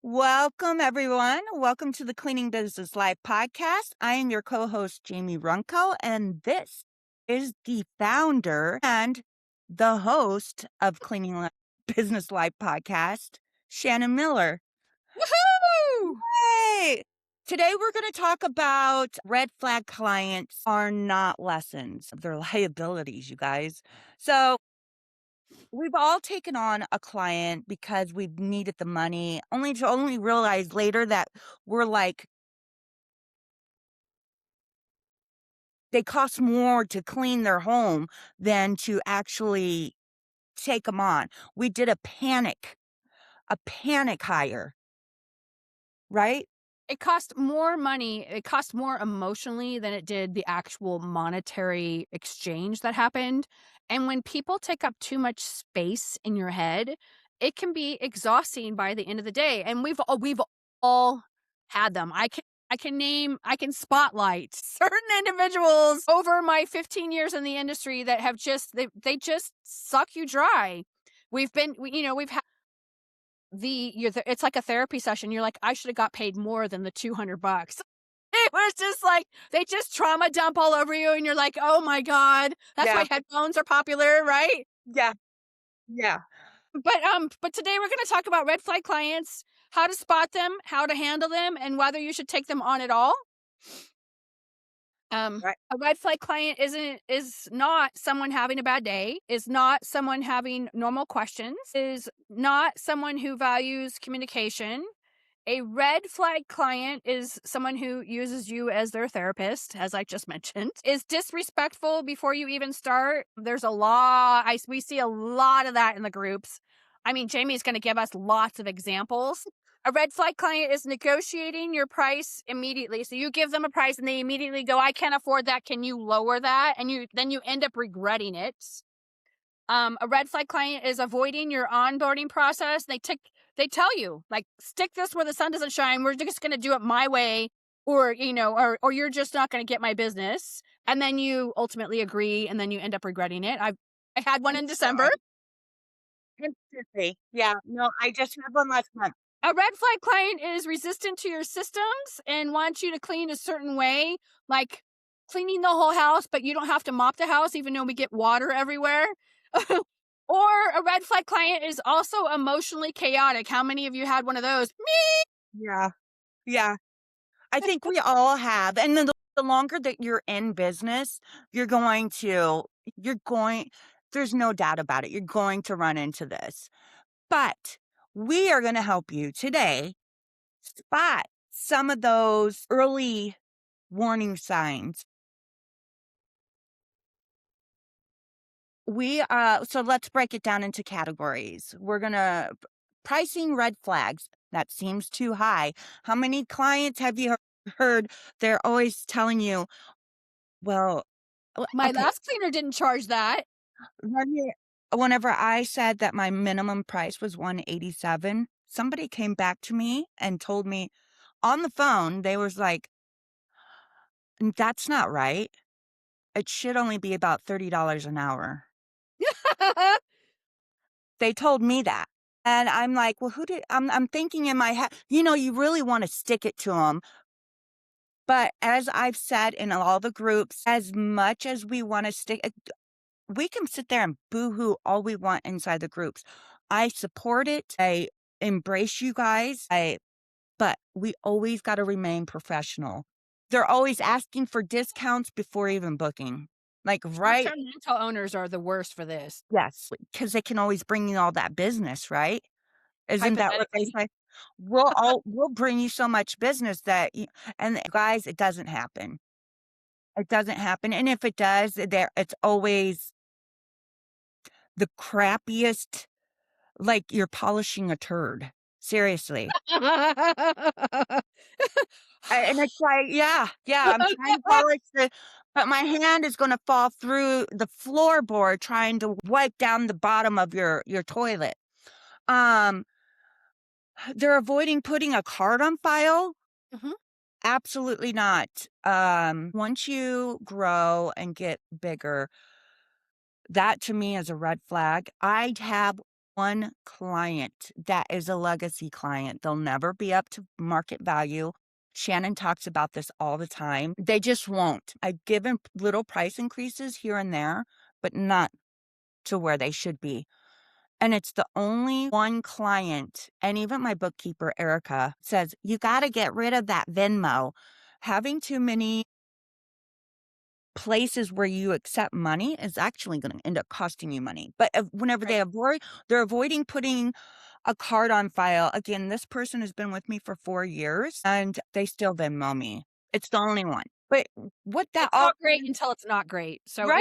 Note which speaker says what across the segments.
Speaker 1: Welcome, everyone. Welcome to the Cleaning Business Life podcast. I am your co host, Jamie Runco, and this is the founder and the host of Business Life podcast, Shannon Miller.
Speaker 2: Woohoo!
Speaker 1: Hey! Today, we're going to talk about red flag clients are not lessons, they're liabilities, you guys. So, we've all taken on a client because we've needed the money, only to realize later that we're like, they cost more to clean their home than to actually take them on. We did a panic hire, right?
Speaker 2: It cost more money. It cost more emotionally than it did the actual monetary exchange that happened. And when people take up too much space in your head, it can be exhausting by the end of the day. And we've all had them. I can spotlight certain individuals over my 15 years in the industry that have they just suck you dry. We've had it's like a therapy session. You're like, "I should have got paid more than the $200." It was just like, they just trauma dump all over you, and you're like, "Oh my god." That's
Speaker 1: Yeah,
Speaker 2: why headphones are popular, right?
Speaker 1: yeah, yeah.
Speaker 2: But today we're gonna talk about red flag clients, how to spot them, how to handle them, and whether you should take them on at all.
Speaker 1: Right.
Speaker 2: A red flag client is not someone having a bad day, is not someone having normal questions, is not someone who values communication. A red flag client is someone who uses you as their therapist, as I just mentioned, is disrespectful before you even start. There's a lot, we see a lot of that in the groups. I mean, Jamie's going to give us lots of examples. A red flag client is negotiating your price immediately. So you give them a price and they immediately go, "I can't afford that. Can you lower that?" And then you end up regretting it. A red flag client is avoiding your onboarding process. They tell you, like, "Stick this where the sun doesn't shine. We're just going to do it my way, or or you're just not going to get my business." And then you ultimately agree, and then you end up regretting it. I had one
Speaker 1: I'm
Speaker 2: in December.
Speaker 1: sorry. Instantly. Yeah. No, I just had one last month.
Speaker 2: A red flag client is resistant to your systems and wants you to clean a certain way, like cleaning the whole house, but you don't have to mop the house, even though we get water everywhere. Or a red flag client is also emotionally chaotic. How many of you had one of those? Me.
Speaker 1: Yeah. Yeah. I think we all have. And then the longer that you're in business, you're going to, you're going, there's no doubt about it. You're going to run into this. But we are going to help you today spot some of those early warning signs. So let's break it down into categories. We're going to pricing red flags. That seems too high. How many clients have you heard? They're always telling you, well,
Speaker 2: My
Speaker 1: okay,
Speaker 2: last cleaner didn't charge that.
Speaker 1: whenever I said that my minimum price was 187, somebody came back to me and told me on the phone, they was like, That's not right. It should only be about $30 an hour." They told me that. And I'm like, "Well, I'm thinking in my head, you really want to stick it to them." But as I've said in all the groups, as much as we want to stick, we can sit there and boohoo all we want inside the groups. I support it. I embrace you guys. But we always got to remain professional. They're always asking for discounts before even booking. Like, right?
Speaker 2: Short-term rental owners are the worst for this.
Speaker 1: Yes, because they can always bring you all that business, right? Isn't that what they
Speaker 2: Hypothetically.
Speaker 1: say? We'll bring you so much business that you, and guys, it doesn't happen. It doesn't happen. And if it does, it's always the crappiest, like you're polishing a turd. Seriously. And it's like, yeah, yeah, I'm trying to polish but my hand is gonna fall through the floorboard trying to wipe down the bottom of your toilet. Um, they're avoiding putting a card on file.
Speaker 2: Mhm.
Speaker 1: Absolutely not. Once you grow and get bigger, that to me is a red flag. I have one client that is a legacy client. They'll never be up to market value. Shannon talks about this all the time. They just won't. I've given little price increases here and there, but not to where they should be. And it's the only one client, and even my bookkeeper, Erica, says, you got to get rid of that Venmo. Having too many places where you accept money is actually going to end up costing you money. But whenever
Speaker 2: Right.
Speaker 1: they're avoiding putting a card on file. Again, this person has been with me for 4 years and they still Venmo me. It's the only one. But what that
Speaker 2: It's
Speaker 1: all
Speaker 2: not great until it's not great. So
Speaker 1: right.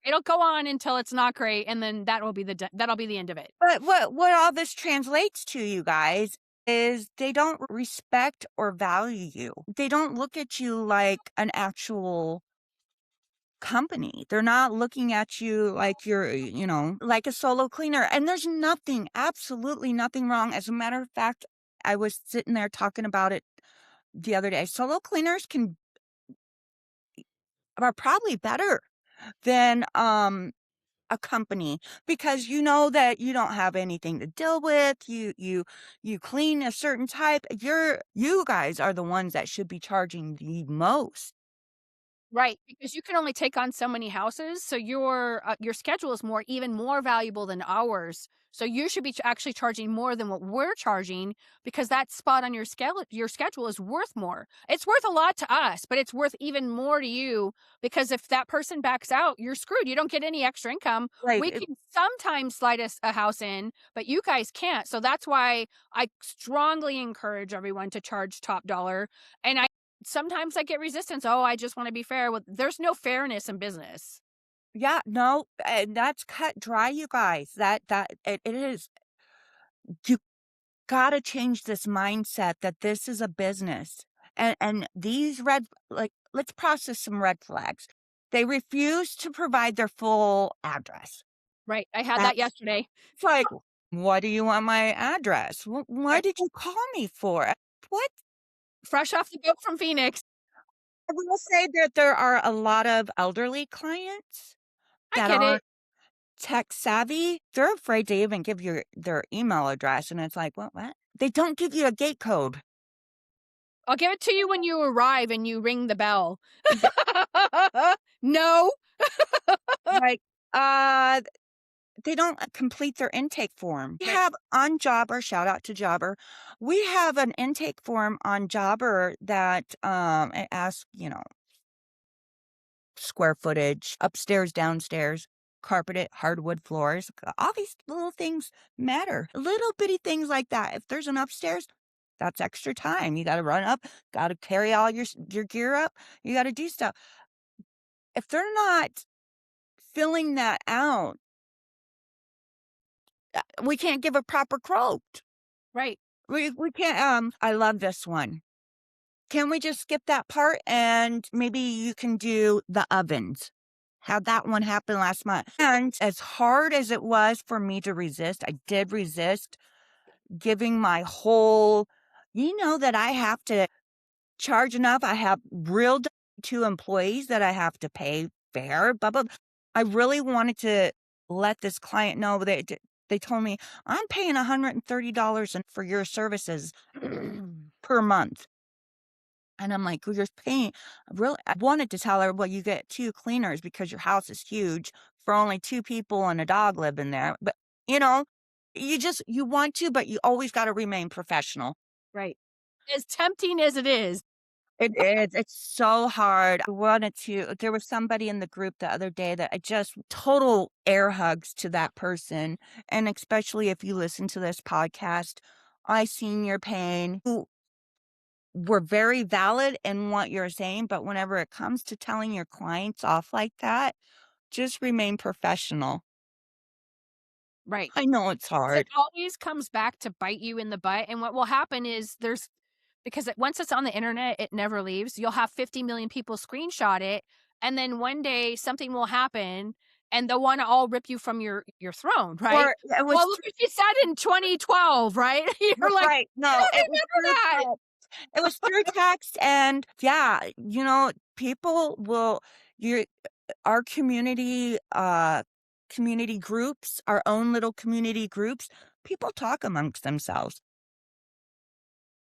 Speaker 2: it'll go on until it's not great, and then that'll be the end of it.
Speaker 1: But what all this translates to, you guys, is they don't respect or value you. They don't look at you like an actual company. They're not looking at you like you're, like a solo cleaner. And there's nothing, absolutely nothing wrong. As a matter of fact, I was sitting there talking about it the other day. Solo cleaners are probably better than a company because you know that you don't have anything to deal with. You clean a certain type. You guys are the ones that should be charging the most.
Speaker 2: Right, because you can only take on so many houses, so your schedule is even more valuable than ours. So you should be actually charging more than what we're charging because that spot on your schedule is worth more. It's worth a lot to us, but it's worth even more to you because if that person backs out, you're screwed. You don't get any extra income.
Speaker 1: Like
Speaker 2: We can sometimes slide a house in, but you guys can't. So that's why I strongly encourage everyone to charge top dollar. And sometimes I get resistance. "Oh, I just wanna be fair." Well, there's no fairness in business.
Speaker 1: yeah, no, and that's cut dry, you guys. It is. You gotta change this mindset that this is a business. And these let's process some red flags. They refuse to provide their full address.
Speaker 2: Right, I had that
Speaker 1: That's
Speaker 2: yesterday.
Speaker 1: it's like, "Why do you want my address? Why
Speaker 2: Right.
Speaker 1: did you call me for? What?"
Speaker 2: Fresh off the boat from Phoenix.
Speaker 1: I will say that there are a lot of elderly clients
Speaker 2: I
Speaker 1: that
Speaker 2: get
Speaker 1: aren't
Speaker 2: it.
Speaker 1: tech savvy. They're afraid to even give you their email address, and it's like, What?" They don't give you a gate code.
Speaker 2: I'll give it to you when you arrive and you ring the bell. No.
Speaker 1: Like, uh, they don't complete their intake form. We
Speaker 2: Right,
Speaker 1: have on Jobber, shout out to Jobber. We have an intake form on Jobber that it asks, square footage, upstairs, downstairs, carpeted, hardwood floors. All these little things matter. Little bitty things like that. If there's an upstairs, that's extra time. You got to run up, got to carry all your gear up. You got to do stuff. If they're not filling that out, we can't give a proper quote.
Speaker 2: right.
Speaker 1: We can't, I love this one. Can we just skip that part and maybe you can do the ovens? Had that one happen last month. And as hard as it was for me to resist, I did resist giving my whole, that I have to charge enough. I have real two employees that I have to pay fair, blah, blah. I really wanted to let this client know that they told me I'm paying $130 for your services per month. And I'm like, "Well, you're paying." Really, I wanted to tell her, "Well, you get 2 cleaners because your house is huge for only 2 people and a dog living there." But, you know, you want to, but you always gotta remain professional.
Speaker 2: Right. As tempting as it is.
Speaker 1: It is, it's so hard. I wanted to there was somebody in the group the other day that I just total air hugs to that person, and especially if you listen to this podcast, I seen your pain. You were very valid in what you're saying, but whenever it comes to telling your clients off like that, just remain professional.
Speaker 2: Right.
Speaker 1: I know it's
Speaker 2: 'Cause it
Speaker 1: hard.
Speaker 2: always comes back to bite you in the butt, and what will happen is once it's on the internet, it never leaves. You'll have 50,000,000 people screenshot it, and then one day something will happen, and they'll wanna all rip you from your throne, right?
Speaker 1: Or it was
Speaker 2: "Well, look what you said in 2012," right? You're like,
Speaker 1: right,
Speaker 2: "I
Speaker 1: no,
Speaker 2: don't
Speaker 1: it was
Speaker 2: remember
Speaker 1: through
Speaker 2: that."
Speaker 1: text. It was through text and yeah, people will you our community, community groups, our own little community groups, people talk amongst themselves.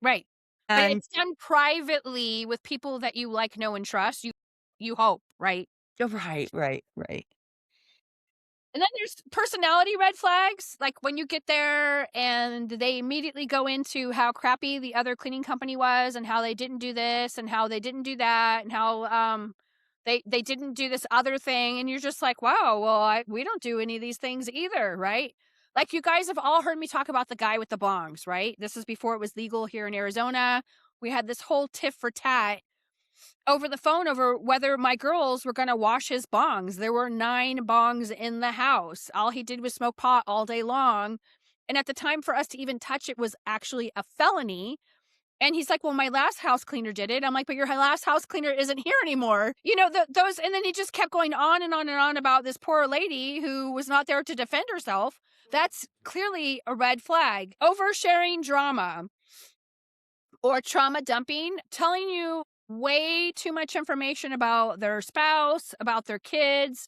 Speaker 2: Right. But
Speaker 1: And
Speaker 2: it's done privately with people that you like, know, and trust, you hope, right?
Speaker 1: right, right, right.
Speaker 2: And then there's personality red flags, like when you get there and they immediately go into how crappy the other cleaning company was and how they didn't do this and how they didn't do that and how they didn't do this other thing and you're just like, "Wow, well, we don't do any of these things either," right? Like you guys have all heard me talk about the guy with the bongs, right? This is before it was legal here in Arizona. We had this whole tiff for tat over the phone over whether my girls were gonna wash his bongs. There were 9 bongs in the house. All he did was smoke pot all day long, and at the time for us to even touch it was actually a felony, and he's like, "Well, my last house cleaner did it." I'm like, "But your last house cleaner isn't here anymore." You know, those and then he just kept going on and on and on about this poor lady who was not there to defend herself. That's clearly a red flag. Oversharing drama or trauma dumping, telling you way too much information about their spouse, about their kids'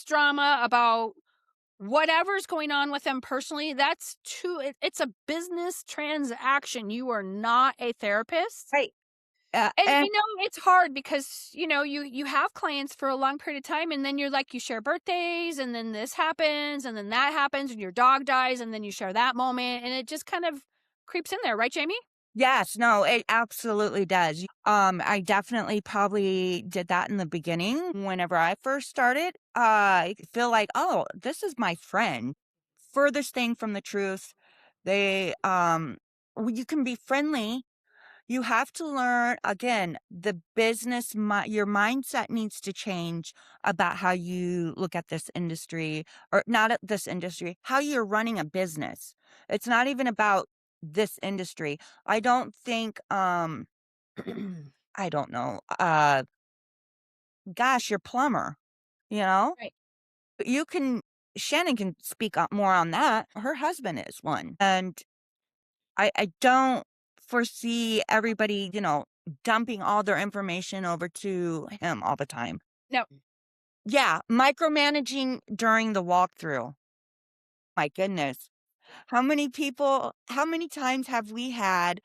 Speaker 2: drama, about whatever's going on with them personally. That's too, it's a business transaction. You are not a therapist.
Speaker 1: Right.
Speaker 2: And
Speaker 1: And
Speaker 2: it's hard because you have clients for a long period of time, and then you're like you share birthdays, and then this happens, and then that happens, and your dog dies, and then you share that moment, and it just kind of creeps in there, right, Jamie?
Speaker 1: yes, no, it absolutely does. I definitely probably did that in the beginning whenever I first started. I feel like, oh, this is my friend. Furthest thing from the truth. They, you can be friendly. You have to learn again, the your mindset needs to change about how you look at this industry or not at this industry, how you're running a business. It's not even about this industry. I don't think, I don't know, gosh, your plumber, you know?
Speaker 2: Right.
Speaker 1: You can Shannon can speak up more on that. Her husband is one. And I don't foresee everybody, dumping all their information over to him all the time.
Speaker 2: No.
Speaker 1: Yeah, micromanaging during the walkthrough. My goodness. How many times have we had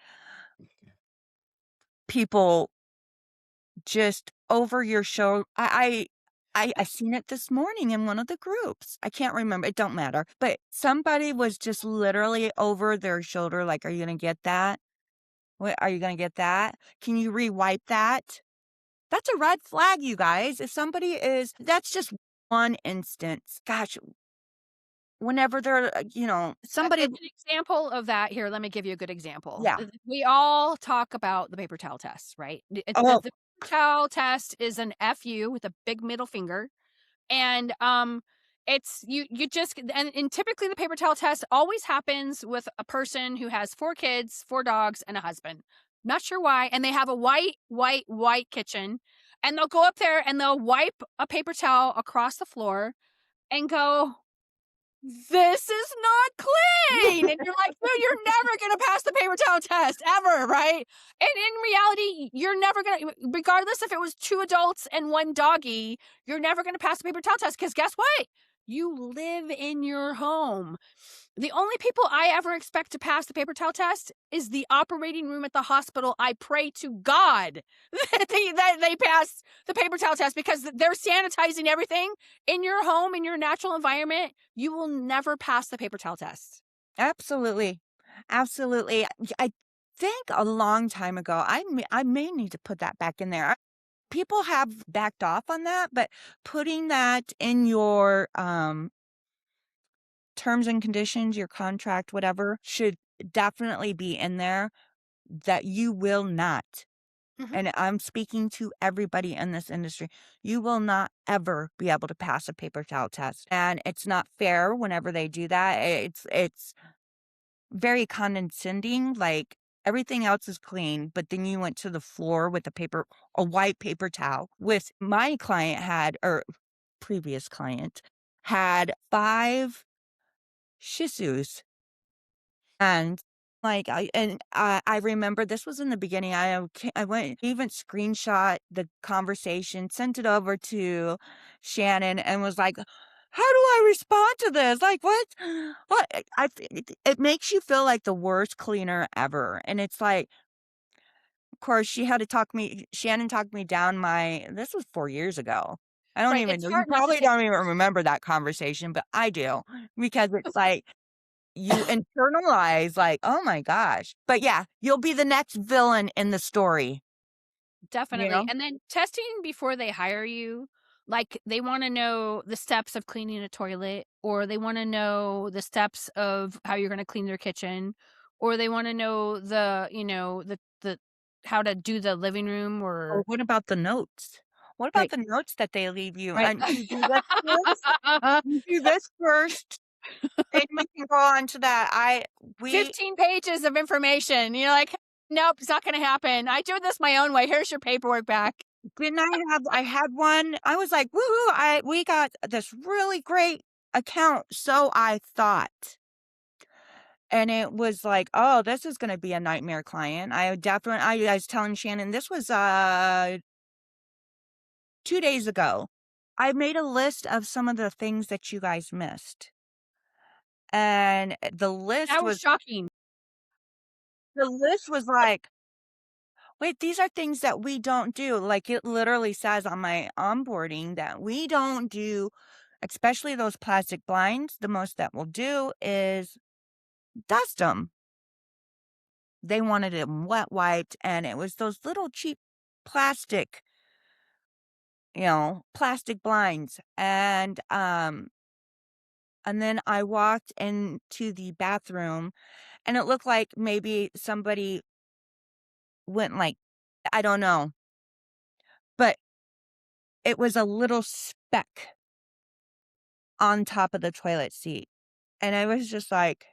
Speaker 1: people just over your show? I seen it this morning in one of the groups. I can't remember. It don't matter. But somebody was just literally over their shoulder, like, "Are you gonna get that? What are you gonna get that? Can you rewipe that?" That's a red flag, you guys. If somebody is that's just one instance. Gosh, whenever they're, somebody
Speaker 2: An example of that here, let me give you a good example.
Speaker 1: yeah.
Speaker 2: We all talk about the paper towel test, right?
Speaker 1: Oh,
Speaker 2: The paper towel test is an FU with a big middle finger, and, it's you just and typically the paper towel test always happens with a person who has 4 kids, 4 dogs, and a husband. Not sure why, and they have a white, white, white kitchen, and they'll go up there and they'll wipe a paper towel across the floor and go, "This is not clean," and you're like, "Dude, you're never gonna pass the paper towel test ever, right?" And in reality, you're never gonna regardless if it was 2 adults and 1 doggy, you're never gonna pass the paper towel test because guess what? You live in your home. The only people I ever expect to pass the paper towel test is the operating room at the hospital. I pray to God that they pass the paper towel test because they're sanitizing everything in your home, in your natural environment. You will never pass the paper towel test.
Speaker 1: absolutely. Absolutely. I think a long time ago, I may need to put that back in there. People have backed off on that, but putting that in your, terms and conditions, your contract, whatever, should definitely be in there that you will not,
Speaker 2: Mhm.
Speaker 1: and I'm speaking to everybody in this industry, you will not ever be able to pass a paper towel test. And it's not fair whenever they do that. It's very condescending. Like everything else is clean, but then you went to the floor with a white paper towel. With my client had, or previous client had 5 Shih Tzus. And, I remember this was in the beginning, I went even screenshot the conversation, sent it over to Shannon, and was like, how do I respond to this? Like, what? What? It makes you feel like the worst cleaner ever, and it's like, of course, Shannon talked me down this was 4 years ago. I don't
Speaker 2: Right,
Speaker 1: even
Speaker 2: it's
Speaker 1: know, you
Speaker 2: hard not to
Speaker 1: probably
Speaker 2: take
Speaker 1: don't even remember that conversation, but I do, because it's like, you internalize, like, "Oh my gosh." But yeah, you'll be the next villain in the story, you
Speaker 2: definitely,
Speaker 1: know?
Speaker 2: and then testing before they hire you, like, they wanna know the steps of cleaning a toilet, or they wanna know the steps of how you're gonna clean their kitchen, or they wanna know the how to do the living room
Speaker 1: Or
Speaker 2: or
Speaker 1: what about the notes? What about
Speaker 2: right,
Speaker 1: the notes that they leave you?
Speaker 2: right.
Speaker 1: You do this first, you do this first, then we can go on to that. I we
Speaker 2: 15 pages of information, you're like, "Nope, it's not gonna happen. I do this my own way. Here's your paperwork back."
Speaker 1: didn't I had one, I was like, "Woohoo, we got this really great account," so I thought. And it was like, "Oh, this is gonna be a nightmare client." I was telling Shannon, this was, 2 days ago. I made a list of some of the things that you guys missed, and
Speaker 2: That was shocking.
Speaker 1: the list was like, "Wait, these are things that we don't do." Like, it literally says on my onboarding that we don't do, especially those plastic blinds, the most that we'll do is dust them. They wanted them wet wiped, and it was those little cheap plastic, plastic blinds, and then I walked into the bathroom, and it looked like maybe somebody went, like, I don't know, but it was a little speck on top of the toilet seat, and I was just like,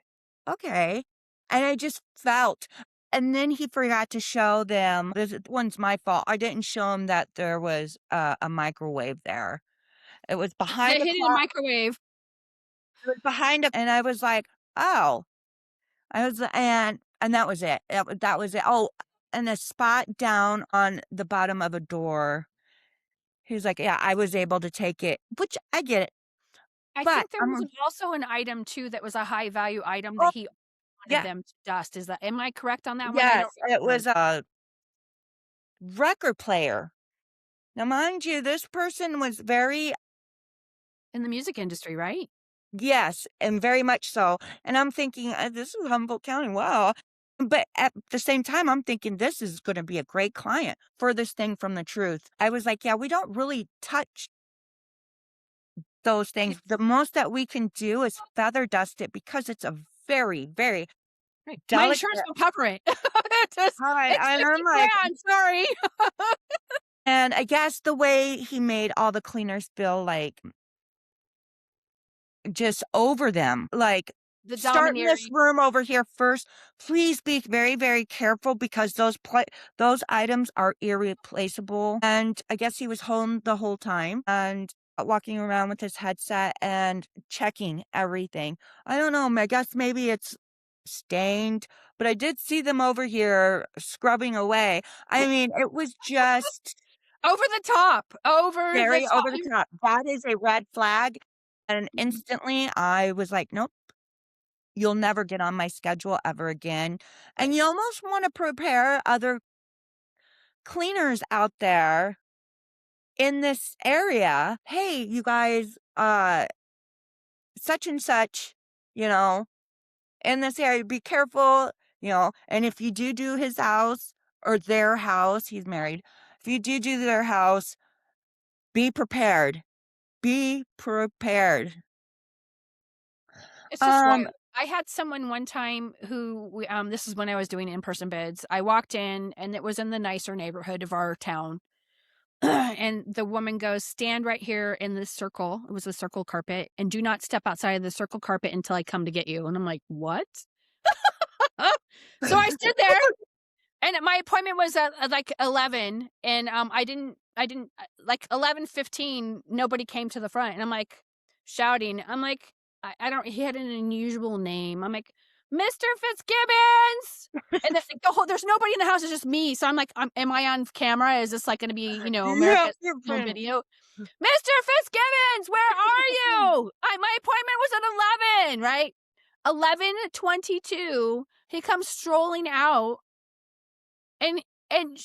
Speaker 1: "Okay," and I just felt, and then he forgot to show them, this one's my fault, I didn't show him that there was a microwave there. It was
Speaker 2: They
Speaker 1: behind a
Speaker 2: hid in a
Speaker 1: clo
Speaker 2: microwave.
Speaker 1: it was behind a, and I was like, "Oh." And that was it. That was it. Oh, and a spot down on the bottom of a door. He was like, "Yeah, I was able to take it," which I get it,
Speaker 2: I
Speaker 1: but
Speaker 2: think there was
Speaker 1: I'm
Speaker 2: also an item too that was a high value item that
Speaker 1: oh,
Speaker 2: he wanted
Speaker 1: yeah,
Speaker 2: them to dust. Is that am I correct on that one? I
Speaker 1: yes,
Speaker 2: don't
Speaker 1: it
Speaker 2: remember.
Speaker 1: was a record player. Now, mind you, this person was very,
Speaker 2: In the music industry, right?
Speaker 1: yes, and very much so, and I'm thinking, "This is Humboldt County, wow." But at the same time, I'm thinking this is gonna be a great client, furthest thing from the truth. I was like, "Yeah, we don't really touch those things. The
Speaker 2: It's
Speaker 1: most that we can do is feather dust it because it's a very, very
Speaker 2: right. My insurance
Speaker 1: delicate."
Speaker 2: will cover it.
Speaker 1: Alright,
Speaker 2: It's
Speaker 1: and
Speaker 2: 50
Speaker 1: I'm like,
Speaker 2: grand, sorry.
Speaker 1: and I guess the way he made all the cleaners feel like just over them, like,
Speaker 2: The
Speaker 1: "Start in this
Speaker 2: domineering.
Speaker 1: room over here first. Please be very, very careful because those items are irreplaceable." And I guess he was home the whole time and, walking around with his headset and checking everything. I don't know, I guess maybe it's stained, but I did see them over here scrubbing away. I mean, it was just
Speaker 2: Over the top, over the
Speaker 1: very
Speaker 2: top.
Speaker 1: over the top. That is a red flag, and
Speaker 2: Mhm.
Speaker 1: instantly I was like, "Nope, you'll never get on my schedule ever again." And
Speaker 2: Right.
Speaker 1: you almost wanna prepare other cleaners out there in this area, "Hey, you guys, such and such, you know, in this area, be careful," and if you do his house or their house, he's married. If you do their house, be prepared. Be prepared.
Speaker 2: It's just wild.
Speaker 1: Um
Speaker 2: I had someone one time who this is when I was doing in-person bids. I walked in and it was in the nicer neighborhood of our town. And the woman goes, "Stand right here in this circle." It was a circle carpet, "and do not step outside of the circle carpet until I come to get you." And I'm like, "What?" So I stood there, and my appointment was at like 11, and I didn't like 11:15. Nobody came to the front, and I'm like shouting. I'm like, I don't. He had an unusual name. I'm like, Mr. Fitzgibbons. And then like, there's nobody in the house. It's just me. So I'm like, am I on camera? Is this like going to be,
Speaker 1: Yeah,
Speaker 2: America's
Speaker 1: you're
Speaker 2: home
Speaker 1: right.
Speaker 2: video? Mr. Fitzgibbons, where are you? My appointment was at 11, right? 11:22. He comes strolling out, and and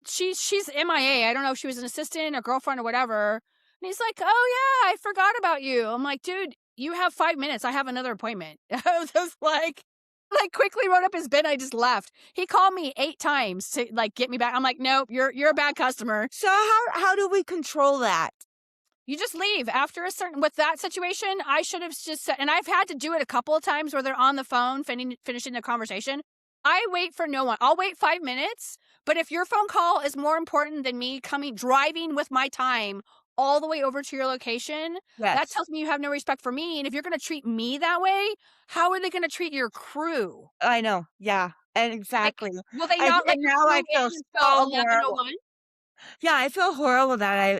Speaker 2: she's MIA. I don't know if she was an assistant or girlfriend or whatever. And he's like, "Oh yeah, I forgot about you." I'm like, "Dude, you have 5 minutes. I have another appointment." I was just like quickly wrote up his bid. I just left. He called me 8 times to like get me back. I'm like, "Nope, you're a bad customer."
Speaker 1: So how do we control that?
Speaker 2: You just leave after a certain with that situation. I should have just said, and I've had to do it a couple of times where they're on the phone finishing the conversation. I wait for no one. I'll wait 5 minutes, but if your phone call is more important than me driving with my time all the way over to your location, that
Speaker 1: Yes,
Speaker 2: tells me you have no respect for me. And if you're going to treat me that way, how are they going to treat your crew?
Speaker 1: I know. Yeah, and
Speaker 2: Like,
Speaker 1: exactly.
Speaker 2: will they not let
Speaker 1: And
Speaker 2: your
Speaker 1: now
Speaker 2: crew
Speaker 1: I feel
Speaker 2: in until
Speaker 1: so horrible.
Speaker 2: 11:01?
Speaker 1: Yeah, I feel horrible that I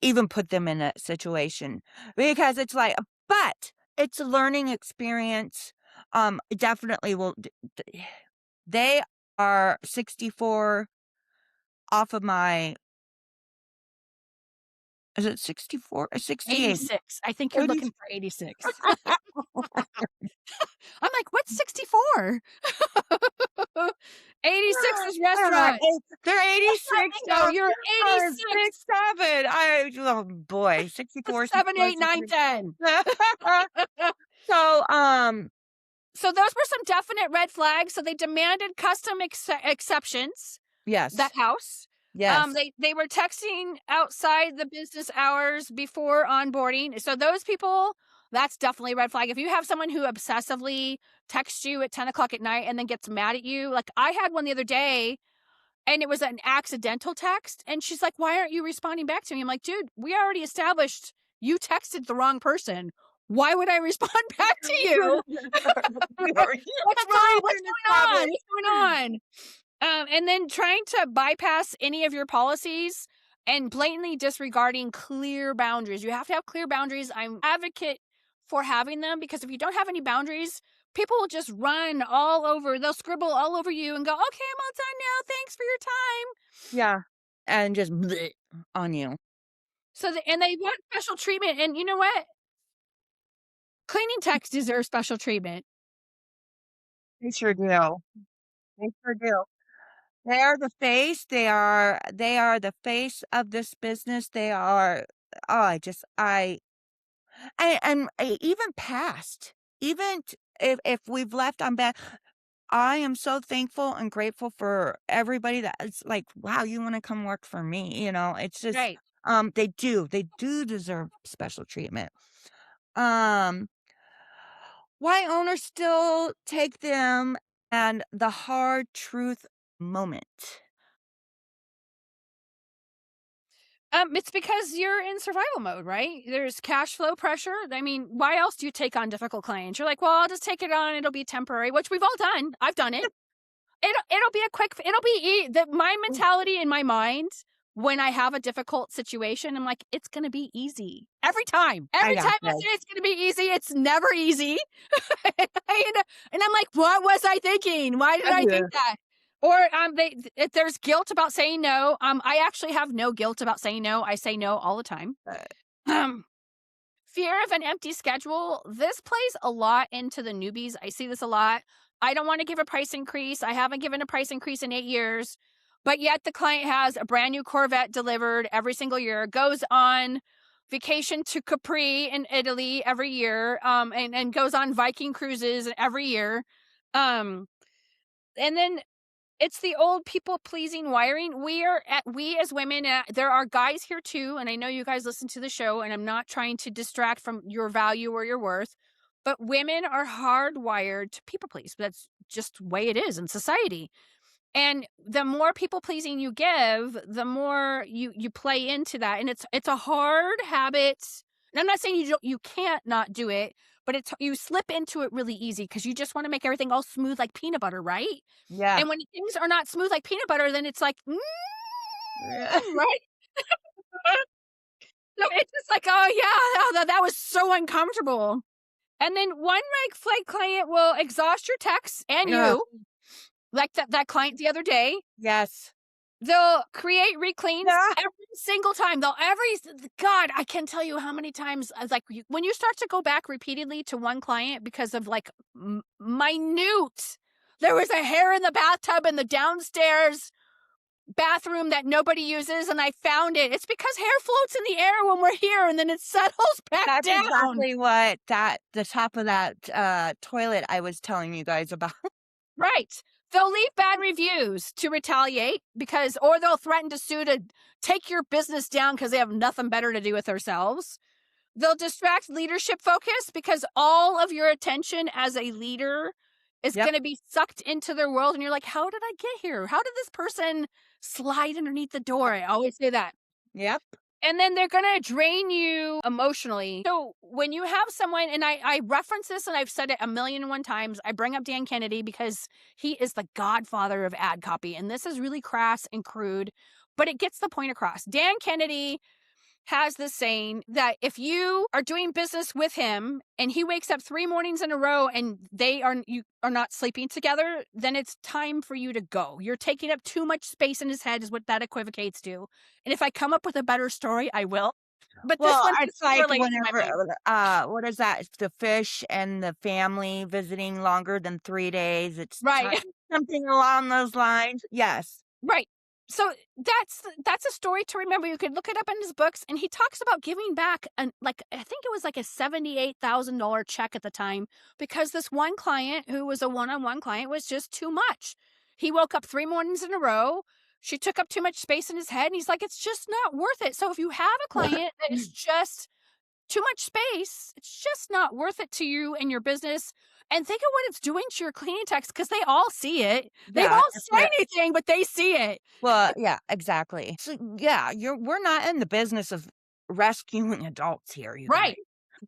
Speaker 1: even put them in that situation because it's like but it's a learning experience. Definitely will they are 64 off of my is it 64 or 68?
Speaker 2: 86. I think you're
Speaker 1: 80
Speaker 2: looking for 86. I'm like, "What's 64?" 86 is restaurant.
Speaker 1: They're
Speaker 2: That's not
Speaker 1: 86
Speaker 2: bingo,
Speaker 1: off
Speaker 2: you're
Speaker 1: or 6,
Speaker 2: 86.
Speaker 1: 7. Oh boy, 64,
Speaker 2: 7,
Speaker 1: 64,
Speaker 2: 8, 9,
Speaker 1: 64.
Speaker 2: 10.
Speaker 1: So,
Speaker 2: So those were some definite red flags, so they demanded custom exceptions, that
Speaker 1: yes,
Speaker 2: house.
Speaker 1: yes,
Speaker 2: They were texting outside the business hours before onboarding, so those people, that's definitely a red flag. If you have someone who obsessively texts you at 10 o'clock at night and then gets mad at you, like, I had one the other day, and it was an accidental text, and she's like, "Why aren't you responding back to me?" I'm like, "Dude, we already established you texted the wrong person. Why would I respond back to you? What's
Speaker 1: That's
Speaker 2: wrong?
Speaker 1: already
Speaker 2: What's
Speaker 1: been
Speaker 2: going on?
Speaker 1: established.
Speaker 2: What's going on?" And then trying to bypass any of your policies and blatantly disregarding clear boundaries. You have to have clear boundaries. I'm advocate for having them because if you don't have any boundaries, people will just run all over. They'll scribble all over you and go, "Okay, I'm all done now. Thanks for your time."
Speaker 1: Yeah, and just bleh on you.
Speaker 2: So, and they want special treatment. And you know what? Cleaning techs deserve special treatment.
Speaker 1: They sure do. They sure do. They are the face, they are the face of this business, they are oh, I even past, even t if we've left on bad I am so thankful and grateful for everybody that it's like, "Wow, you wanna come work for me," It's just,
Speaker 2: Right.
Speaker 1: they do deserve special treatment. Um, why owners still take them and the hard truth moment.
Speaker 2: It's because you're in survival mode, right? There's cash flow pressure. I mean, why else do you take on difficult clients? You're like, well, I'll just take it on. It'll be temporary, which we've all done. I've done it. It'll be a quick. It'll be my mentality in my mind when I have a difficult situation. I'm like, it's gonna be easy every time.
Speaker 1: I
Speaker 2: Every
Speaker 1: got
Speaker 2: time I
Speaker 1: this.
Speaker 2: say it's gonna be easy, it's never easy. and, and I'm like, what was I thinking? Why did I think that? Or if there's guilt about saying no. I actually have no guilt about saying no. I say no all the time.
Speaker 1: Uh,
Speaker 2: Um, Fear of an empty schedule. This plays a lot into the newbies. I see this a lot. I don't want to give a price increase. I haven't given a price increase in 8 years, but yet the client has a brand new Corvette delivered every single year, goes on vacation to Capri in Italy every year, and goes on Viking cruises every year. Um, and then it's the old people pleasing wiring. We as women, there are guys here too, and I know you guys listen to the show, and I'm not trying to distract from your value or your worth, but women are hardwired to people please. That's just the way it is in society. And the more people pleasing you give, the more you play into that, and it's a hard habit. And I'm not saying you can't not do it, but it's you slip into it really easy because you just want to make everything all smooth like peanut butter, right?
Speaker 1: yeah.
Speaker 2: And when things are not smooth like peanut butter, then it's like,
Speaker 1: Yeah.
Speaker 2: right? So it's just like, oh yeah, that was so uncomfortable. And then one red flag client will exhaust your texts and
Speaker 1: Ugh,
Speaker 2: you, like that client the other day.
Speaker 1: yes.
Speaker 2: They'll create recleans
Speaker 1: Yeah.
Speaker 2: every single time. They'll every God, I can't tell you how many times like when you start to go back repeatedly to one client because of like minute. There was a hair in the bathtub in the downstairs bathroom that nobody uses, and I found it. It's because hair floats in the air when we're here, and then it settles back
Speaker 1: That's
Speaker 2: down.
Speaker 1: exactly what the top of that, toilet I was telling you guys about.
Speaker 2: Right. They'll leave bad reviews to retaliate because, or they'll threaten to sue to take your business down because they have nothing better to do with themselves. They'll distract leadership focus because all of your attention as a leader is
Speaker 1: Yep,
Speaker 2: going to be sucked into their world. And you're like, how did I get here? How did this person slide underneath the door? I always say that.
Speaker 1: yep.
Speaker 2: And then they're gonna drain you emotionally. So when you have someone, and I reference this and I've said it a million and one times, I bring up Dan Kennedy because he is the godfather of ad copy. And this is really crass and crude, but it gets the point across. Dan Kennedy has this saying that if you are doing business with him and he wakes up 3 mornings in a row and you are not sleeping together, then it's time for you to go. You're taking up too much space in his head is what that equivocates to. And if I come up with a better story, I will. But this
Speaker 1: Well,
Speaker 2: one
Speaker 1: it's
Speaker 2: hits
Speaker 1: like
Speaker 2: relate to my
Speaker 1: whenever,
Speaker 2: brain.
Speaker 1: what is that? It's the fish and the family visiting longer than 3 days. It's
Speaker 2: Right.
Speaker 1: something along those lines. Yes.
Speaker 2: Right. So that's a story to remember. You could look it up in his books, and he talks about giving back, and like I think it was like a $78,000 check at the time because this one client who was a one-on-one client was just too much. He woke up 3 mornings in a row. She took up too much space in his head, and he's like, "It's just not worth it." So if you have a client that is just too much space, it's just not worth it to you and your business. And think of what it's doing to your cleaning techs because they all see it. They
Speaker 1: Yeah,
Speaker 2: won't
Speaker 1: that's
Speaker 2: say
Speaker 1: what
Speaker 2: anything, but they see it.
Speaker 1: well, yeah, exactly. So, yeah, we're not in the business of rescuing adults here, you guys.
Speaker 2: Right.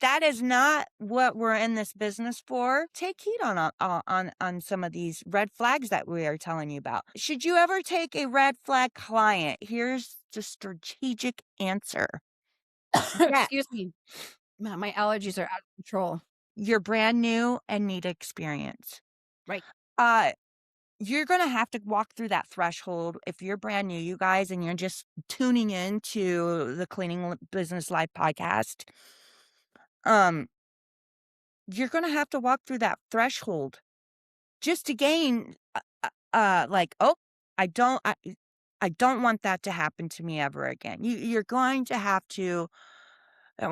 Speaker 1: That is not what we're in this business for. Take heed on some of these red flags that we are telling you about. Should you ever take a red flag client, here's the strategic answer. Yeah,
Speaker 2: Excuse me. My allergies are out of control.
Speaker 1: you're brand new and need experience.
Speaker 2: Right.
Speaker 1: Uh, you're gonna have to walk through that threshold if you're brand new, you guys, and you're just tuning in to the Business Life podcast. Um, you're gonna have to walk through that threshold just to gain, like, "Oh, I don't I don't want that to happen to me ever again." You're going to have to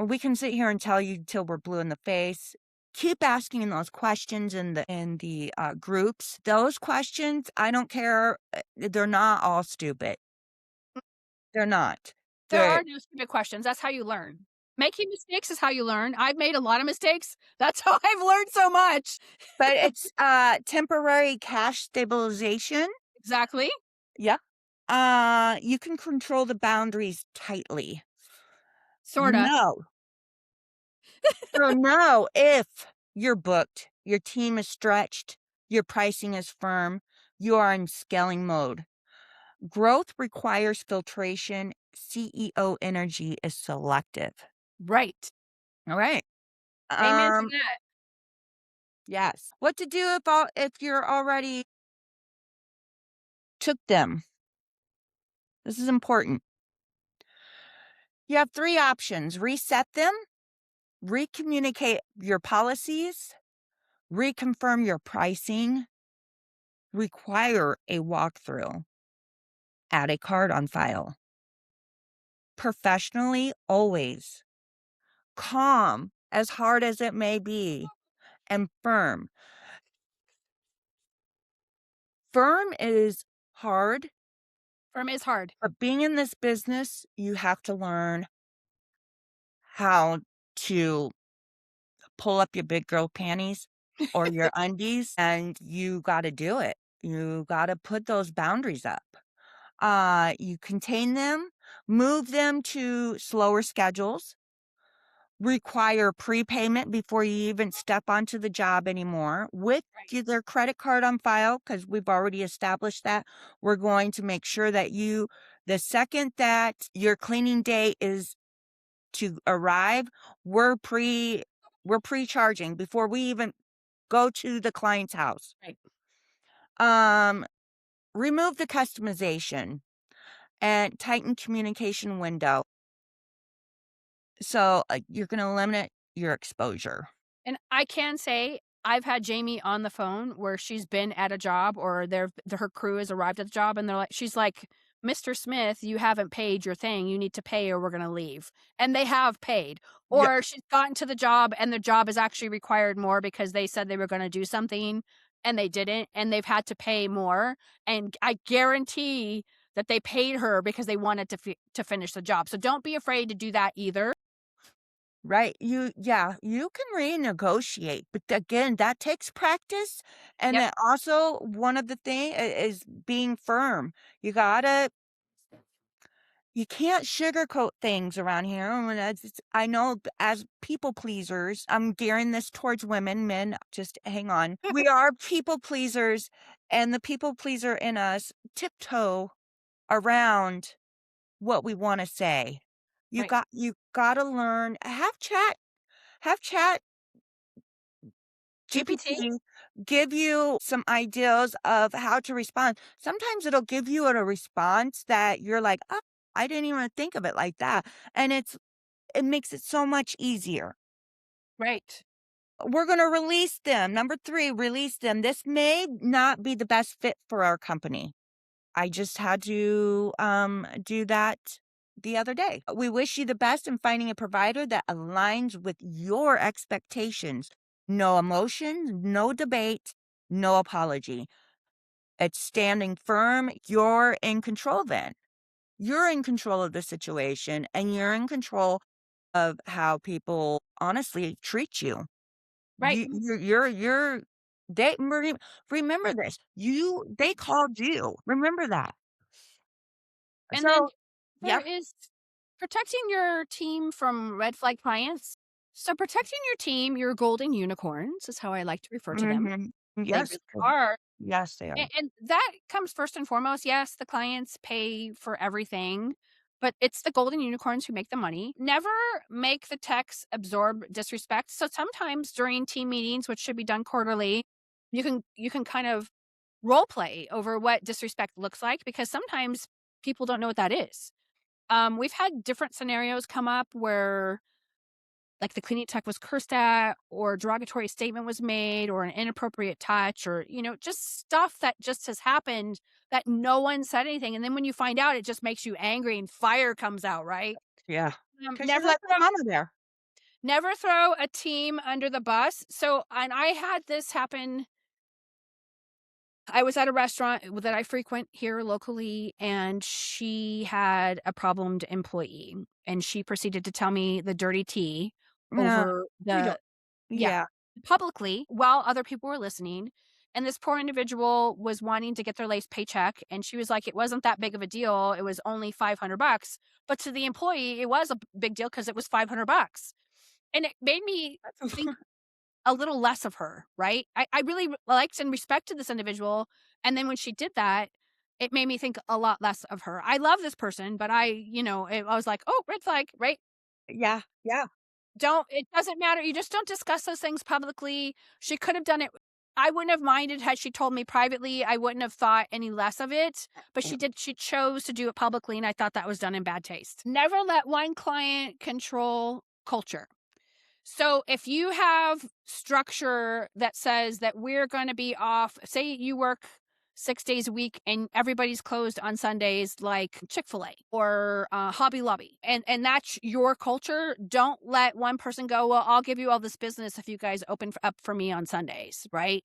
Speaker 1: we can sit here and tell you till we're blue in the face. Keep asking those questions in the groups. Those questions, I don't care, they're not all stupid. They're not.
Speaker 2: There
Speaker 1: They're
Speaker 2: are no stupid questions. That's how you learn. Making mistakes is how you learn. I've made a lot of mistakes. That's how I've learned so much.
Speaker 1: but it's, temporary cash stabilization.
Speaker 2: Exactly.
Speaker 1: Yeah. You can control the boundaries tightly.
Speaker 2: Sorta.
Speaker 1: No. So, no, if you're booked, your team is stretched, your pricing is firm, you are in scaling mode. Growth requires filtration. CEO energy is selective.
Speaker 2: Right.
Speaker 1: All right.
Speaker 2: Amen to
Speaker 1: Um,
Speaker 2: that.
Speaker 1: yes. What to do if you're already took them? This is important. You have 3 options. Reset them, recommunicate your policies, reconfirm your pricing, require a walkthrough, add a card on file. Professionally, always. Calm, as hard as it may be, and firm. Firm is hard,
Speaker 2: Firm is hard.
Speaker 1: but being in this business, you have to learn how to pull up your big girl panties or your undies, and you gotta do it. You gotta put those boundaries up. You contain them, move them to slower schedules, require prepayment before you even step onto the job anymore with their credit card on file, because we've already established that. We're going to make sure that the second that your cleaning day is to arrive, we're We're pre-charging before we even go to the client's house.
Speaker 2: Right.
Speaker 1: Um, Remove the customization and tighten communication window. So, you're gonna limit your exposure.
Speaker 2: And I can say I've had Jamie on the phone where she's been at a job or her crew has arrived at the job and she's like, "Mr. Smith, you haven't paid your thing. You need to pay or we're gonna leave." And they have paid.
Speaker 1: Yeah,
Speaker 2: Or she's gotten to the job and the job has actually required more because they said they were gonna do something and they didn't, and they've had to pay more. And I guarantee that they paid her because they wanted to finish the job. So don't be afraid to do that either.
Speaker 1: right. You can renegotiate, but again, that takes practice. And
Speaker 2: Yep.
Speaker 1: then also one of the thing is being firm. You gotta you can't sugarcoat things around here. I know as people pleasers, I'm gearing this towards women, men, just hang on. We are people pleasers, and the people pleaser in us tiptoe around what we want to say.
Speaker 2: Right.
Speaker 1: You got to learn have chat
Speaker 2: GPT.
Speaker 1: GPT give you some ideas of how to respond. Sometimes it'll give you a response that you're like, "Oh, I didn't even think of it like that." And it makes it so much easier.
Speaker 2: Right.
Speaker 1: We're going to release them. Number 3, release them. This may not be the best fit for our company. I just had to do that the other day. We wish you the best in finding a provider that aligns with your expectations. No emotions, no debate, no apology. It's standing firm. You're in control then. You're in control of the situation and you're in control of how people honestly treat you.
Speaker 2: Right.
Speaker 1: You're they remember this. They called you. Remember that.
Speaker 2: And then
Speaker 1: So,
Speaker 2: there
Speaker 1: yeah.
Speaker 2: is protecting your team from red flag clients. So protecting your team, your golden unicorns is how I like to refer to them.
Speaker 1: Mhm.
Speaker 2: They
Speaker 1: Yes.
Speaker 2: really are.
Speaker 1: Yes, they are.
Speaker 2: And that comes first and foremost. Yes, the clients pay for everything, but it's the golden unicorns who make the money. Never make the techs absorb disrespect. So sometimes during team meetings, which should be done quarterly, you can kind of role play over what disrespect looks like because sometimes people don't know what that is. We've had different scenarios come up where like the cleaning tech was cursed at or a derogatory statement was made or an inappropriate touch or just stuff that just has happened that no one said anything, and then when you find out it just makes you angry and fire comes out, right?
Speaker 1: Yeah.
Speaker 2: um,
Speaker 1: 'Cause you
Speaker 2: never
Speaker 1: left
Speaker 2: throw
Speaker 1: your mama there.
Speaker 2: never throw a team under the bus. So, and I had this happen. I was at a restaurant that I frequent here locally, and she had a problemed employee, and she proceeded to tell me the dirty tea
Speaker 1: No,
Speaker 2: over
Speaker 1: we don't.
Speaker 2: yeah,
Speaker 1: Yeah.
Speaker 2: publicly while other people were listening. And this poor individual was wanting to get their latest paycheck, and she was like, "It wasn't that big of a deal. It was only $500." But to the employee, it was a big deal because it was $500, and it made me think a little less of her, right? I really liked and respected this individual, and then when she did that, it made me think a lot less of her. I love this person, but I was like, "Oh, red flag," right?
Speaker 1: Yeah, yeah.
Speaker 2: Don't it doesn't matter, you just don't discuss those things publicly. She could have done it. I wouldn't have minded had she told me privately, I wouldn't have thought any less of it, but she chose to do it publicly, and I thought that was done in bad taste. Never let one client control culture. So if you have structure that says that we're going to be off, say you work 6 days a week and everybody's closed on Sundays, like Chick-fil-A or Hobby Lobby, and that's your culture. Don't let one person go, "Well, I'll give you all this business if you guys open up for me on Sundays," right?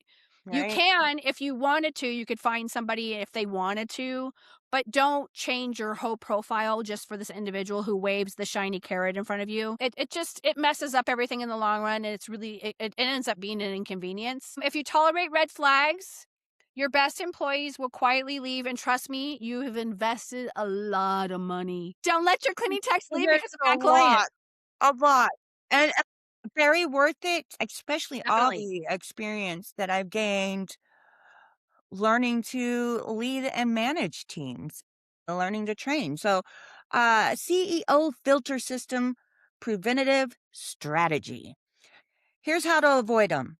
Speaker 2: You
Speaker 1: Right?
Speaker 2: can, if you wanted to, you could find somebody if they wanted to, but don't change your whole profile just for this individual who waves the shiny carrot in front of you. It messes up everything in the long run, and it ends up being an inconvenience. If you tolerate red flags, your best employees will quietly leave, and trust me, you have invested a lot of money. Don't let your cleaning techs leave
Speaker 1: There's
Speaker 2: because of
Speaker 1: a
Speaker 2: bad client.
Speaker 1: lot, a lot, and, very worth it, especially all
Speaker 2: Definitely.
Speaker 1: the experience that I've gained learning to lead and manage teams, learning to train. So, CEO filter system preventative strategy. Here's how to avoid them.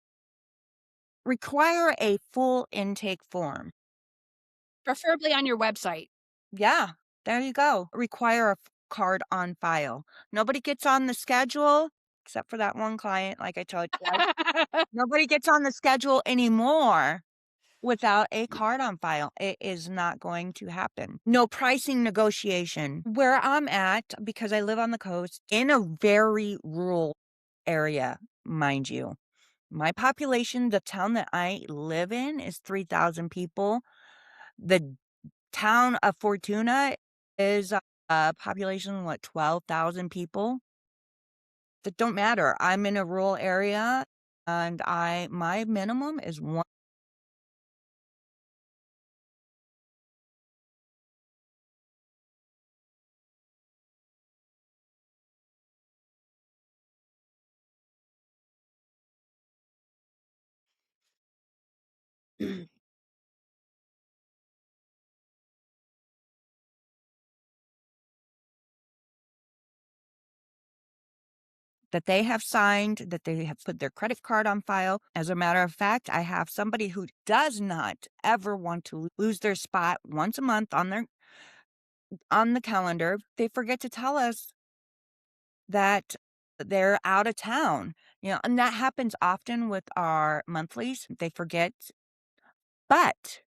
Speaker 1: Require a full intake form.
Speaker 2: Preferably on your website.
Speaker 1: Yeah, there you go. Require a card on file. Nobody gets on the schedule except for that one client, like I told you guys. Nobody gets on the schedule anymore without a card on file. It is not going to happen. No pricing negotiation. Where I'm at, because I live on the coast in a very rural area, mind you. My population, the town that I live in is 3,000 people. The town of Fortuna is a population, what, 12,000 people? That don't matter. I'm in a rural area and my minimum is one that they have signed, that they have put their credit card on file. As a matter of fact, I have somebody who does not ever want to lose their spot once a month on the calendar. They forget to tell us that they're out of town, and that happens often with our monthlies. They forget, but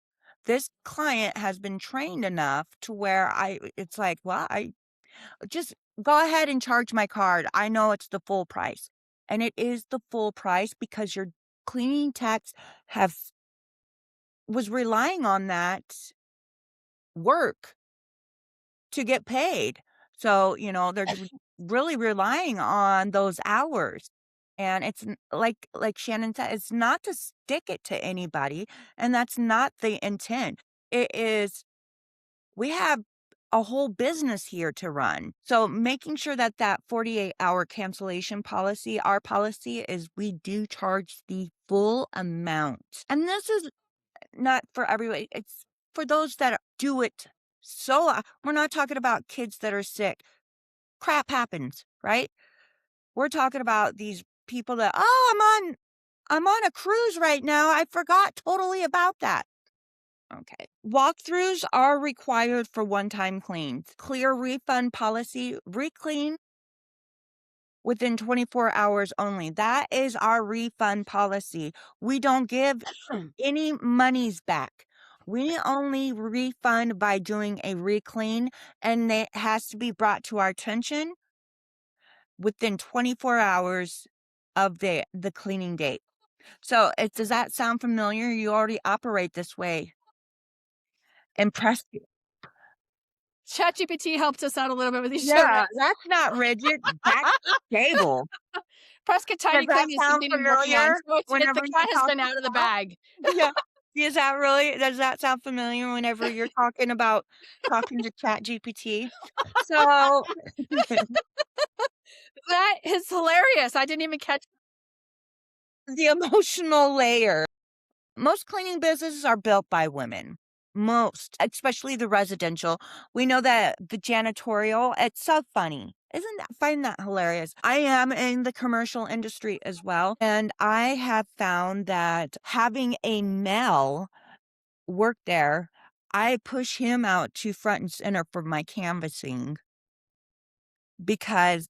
Speaker 1: this client has been trained enough to where it's like, well, I just go ahead and charge my card. I know it's the full price. And it is the full price because your cleaning techs have was relying on that work to get paid. So, they're really relying on those hours. And it's like Shannon said, it's not to stick it to anybody, and that's not the intent. It is we have a whole business here to run. So making sure that that 48-hour cancellation policy, our policy is we do charge the full amount. And this is not for everybody. It's for those that do it. So we're not talking about kids that are sick. Crap happens, right? We're talking about these people that, I'm on a cruise right now. I forgot totally about that. Okay. Walkthroughs are required for one-time cleans. Clear refund policy, reclean within 24 hours only. That is our refund policy. We don't give any monies back. We only refund by doing a reclean, and it has to be brought to our attention within 24 hours of the cleaning date. So, does that sound familiar? You already operate this way. Impressed.
Speaker 2: ChatGPT helped us out a little bit with these
Speaker 1: Yeah,
Speaker 2: shortcuts.
Speaker 1: that's not rigid, that's stable.
Speaker 2: Prescott
Speaker 1: Does
Speaker 2: Tiny
Speaker 1: that
Speaker 2: Clean is
Speaker 1: sound
Speaker 2: something I'm working on,
Speaker 1: familiar
Speaker 2: so the
Speaker 1: whenever
Speaker 2: cat
Speaker 1: you're
Speaker 2: has been
Speaker 1: talking
Speaker 2: out of the
Speaker 1: about
Speaker 2: bag.
Speaker 1: yeah. Does that sound familiar whenever you're talking about talking to ChatGPT? So,
Speaker 2: That is hilarious. I didn't even catch.
Speaker 1: the emotional layer. Most cleaning businesses are built by women. Most, especially the residential. We know that the janitorial, it's so funny. Find that hilarious. I am in the commercial industry as well. And I have found that having a male work there, I push him out to front and center for my canvassing because,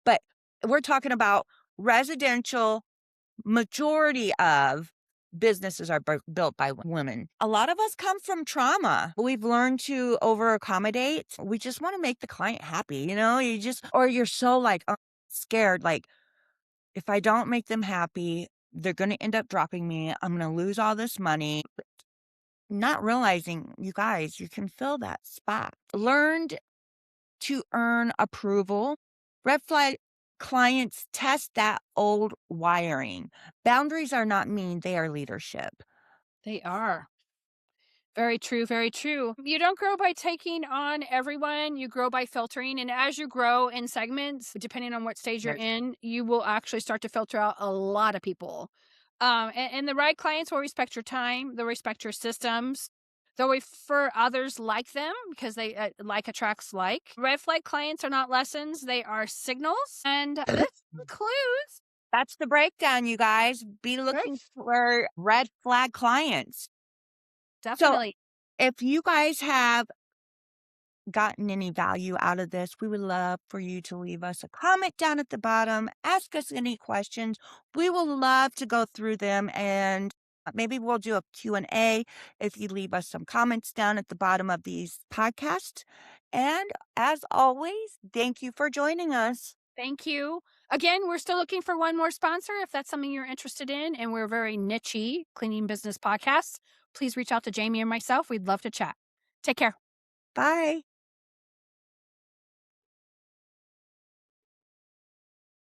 Speaker 1: but we're talking about residential. Majority of businesses are built by women. A lot of us come from trauma. We've learned to over accommodate. We just want to make the client happy, or you're so like scared. Like, if I don't make them happy, they're going to end up dropping me. I'm going to lose all this money. Not realizing, you guys, you can fill that spot. Learned to earn approval. Red flag clients test that old wiring. Boundaries are not mean, they are leadership.
Speaker 2: They are. Very true, very true. You don't grow by taking on everyone, you grow by filtering. And as you grow in segments, depending on what stage you're
Speaker 1: Yes.
Speaker 2: in, you will actually start to filter out a lot of people. And the right clients will respect your time, they'll respect your systems. They'll refer others like them because they like attracts like. Red flag clients are not lessons, they are signals. And this concludes
Speaker 1: That's the breakdown, you guys. Be
Speaker 2: Right?
Speaker 1: looking for red flag clients. So
Speaker 2: Definitely.
Speaker 1: if you guys have gotten any value out of this, we would love for you to leave us a comment down at the bottom. Ask us any questions. We will love to go through them and maybe we'll do a Q&A if you leave us some comments down at the bottom of these podcasts. And as always, thank you for joining us.
Speaker 2: Thank you. Again, we're still looking for one more sponsor if that's something you're interested in. And we're very nichey cleaning business podcasts. Please reach out to Jamie and myself. We'd love to chat. Take care.
Speaker 1: Bye.